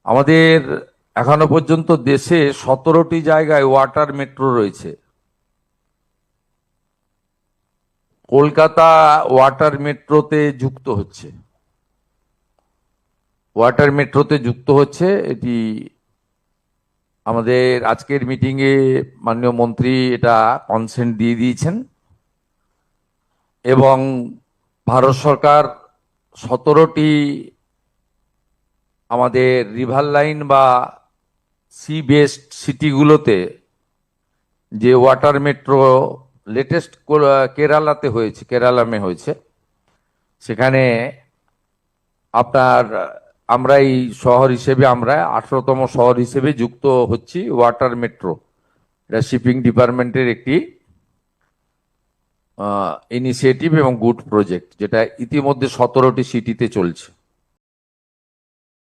আমাদের এখনো পর্যন্ত দেশে 17টি জায়গায় ওয়াটার মেট্রো রয়েছে। কলকাতা ওয়াটার মেট্রোতে যুক্ত হচ্ছে। এটি আমাদের আজকের মিটিংয়ে মাননীয় মন্ত্রী এটা কনসেন্ট দিয়ে দিয়েছেন এবং ভারত সরকার 17টি আমাদের রিভার লাইন বা সি বেসড সিটিগুলোতে যে ওয়াটার মেট্রো লেটেস্ট কেরালামে হয়েছে, সেখানে আপনার আমরা এই শহর হিসেবে আমরা 18তম শহর হিসেবে যুক্ত হচ্ছি ওয়াটার মেট্রো। এটা শিপিং ডিপার্টমেন্টের একটি ইনিশিয়েটিভ এবং গুড প্রজেক্ট, যেটা ইতিমধ্যে 17টি সিটিতে চলছে।